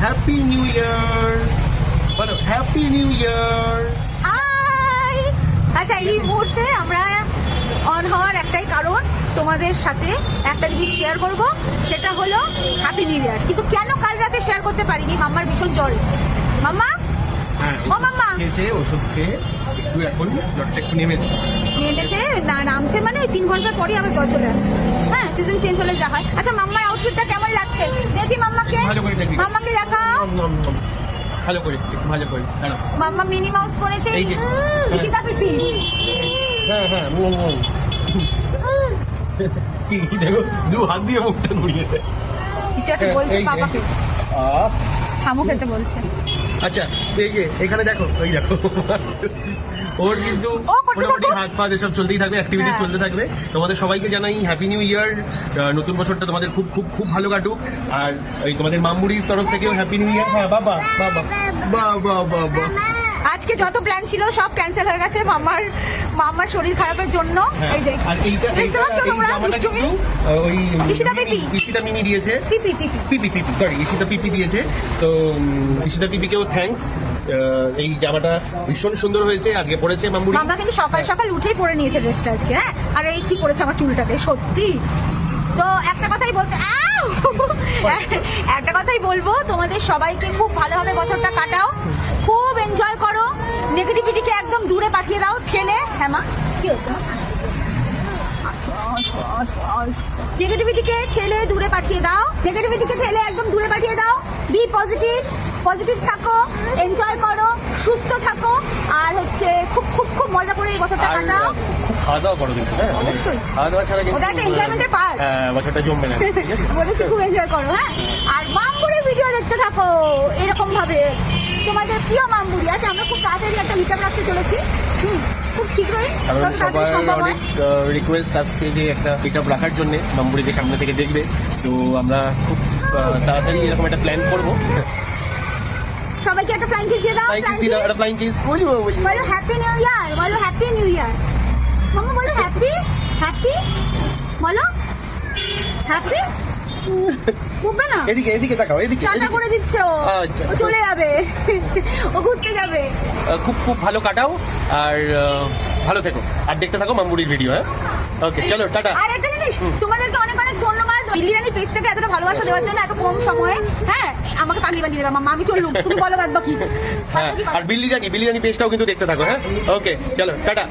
Happy new year, বলো happy new year. High. আচ্ছা, এই মুহূর্তে আমরা অন হওয়ার একটাই কারণ, তোমাদের সাথে একটা জিনিস শেয়ার করব, সেটা হলো হ্যাপি নিউ ইয়ার। কিন্তু কেন কাল রাতে শেয়ার করতে পারিনি, মাম্মার ভীষণ জ্বর এসেছে। মাম্মা, ও মাম্মা খেয়েছে, ওষুধ খেয়ে একটু এখন জ্বরটা একটু নেমেছে। নেমেছে না, নামছে মানে ওই 3 ঘন্টার পরেই আবার জ্বর চলে আসছে। হ্যাঁ, সিজন চেঞ্জ হলে যা হয়। আচ্ছা, মাম্মার আউটফিটটা কেমন লাগছে দেখি, মাম্মাকে ভালো করে দেখি, মাম্মাকে দেখাও। ভালো করে ভালো করে দাঁড়াও। মাম্মা মিনি মাউস পরেছে, এই যে ঈশিতা পিপি। হ্যাঁ হ্যাঁ কি দেখো, দু হাত দিয়ে মুখটা ঘুরিয়ে দেয়। ঈশিতা বলছে পাপাকে হামু খেতে বলছে। আচ্ছা, এই যে এখানে দেখো, ওই দেখো ওর কিন্তু মোটামুটি হাত পা এসব চলতেই থাকবে, অ্যাক্টিভিটিস চলতে থাকবে। তোমাদের সবাইকে জানাই হ্যাপি নিউ ইয়ার। নতুন বছরটা তোমাদের খুব খুব খুব ভালো কাটুক। আর ওই তোমাদের মামুড়ির তরফ থেকেও হ্যাপি নিউ ইয়ার। হ্যাঁ বাবা বাবা বাবা বাবা, আজকে যত প্ল্যান ছিল সব ক্যান্সেল হয়ে গেছে মামার শরীর খারাপের জন্য। এই যে আর এইটা দেখতে পাচ্ছ তোমরা, কিন্তু ওই ঈশিতা মিমি দিয়েছে, পিপি সরি ঈশিতা পিপি দিয়েছে। তো ঈশিতা পিপিকেও থ্যাঙ্কস। এই জামাটা ভীষণ সুন্দর হয়েছে, আজকে পরেছে মামুড়ি। মামা কিন্তু সকাল সকাল উঠেই পরে নিয়েছে ড্রেসটা আজকে। হ্যাঁ, আর এই কি করেছে আমার চুলটাকে, সত্যি। তো একটা কথাই বলতে একটা কথাই বলবো, তোমাদের সবাইকে খুব ভালোভাবে বছরটা কাটাও, খুব এনজয় করো, নেগেটিভিটিকে একদম দূরে পাঠিয়ে দাও ঠেলে। হ্যাঁ মা, কি হচ্ছে? নেগেটিভিটিকে ঠেলে দূরে পাঠিয়ে দাও, নেগেটিভিটিকে ঠেলে একদম দূরে পাঠিয়ে দাও। বি পজিটিভ থাকো, এনজয় করো, সুস্থ থাকো, আর হচ্ছে খুব খুব খুব মজা করে এই বছরটা কাটাও। খুব খাওয়া দাওয়া করো কিন্তু, হ্যাঁ অবশ্যই খাওয়া দাওয়া ছাড়া কিন্তু ওটা একটা এনজয়মেন্টের পার্ট। বছরটা জমবে না, ঠিক আছে? বলেছি খুব এনজয় করো। হ্যাঁ, আর মামুড়ির ভিডিও দেখতে থাকো এরকম ভাবে, তোমাদের প্রিয় মামুড়ি। আচ্ছা, আমরা খুব তাড়াতাড়ি একটা মিটআপ রাখতে চলেছি, খুব শীঘ্রই, কারণ সবার অনেক রিকোয়েস্ট আসছে যে একটা মিটআপ রাখার জন্য, মামুড়িকে সামনে থেকে দেখবে। তো আমরা খুব তাড়াতাড়ি এরকম একটা প্ল্যান করবো। সবাইকে একটা ফ্লাইং কিস দিয়ে দাও। ফ্লাইং কিস বলো হ্যাপি নিউ ইয়ার, বলো হ্যাপি নিউ ইয়ার। মামা বলো হ্যাপি বলো হ্যাপি। বুঝবে না, এদিকে তাকাও, এদিকে টাটা করে দিচ্ছে ও। আচ্ছা, ও চলে যাবে, ও ঘুরতে যাবে। খুব খুব ভালো কাটাও, আর ভালো থেকো, আর দেখতে থাকো মামুড়ির ভিডিও। হ্যাঁ, ওকে, চলো টাটা। আর একটা জিনিস, তোমাদেরকে অনেক অনেক ধন্যবাদ বিলিয়ানি পেজটাকে এতটা ভালোবাসা দেওয়ার জন্য, এত কম সময়ে। হ্যাঁ, আমাকে পাগলি বানিয়ে দেবে মামা, আমি চললুম, তুমি বলো বাদ বাকি। হ্যাঁ, আর বিলিয়ানি পেজটাও কিন্তু দেখতে থাকো। হ্যাঁ, ওকে, চলো টাটা।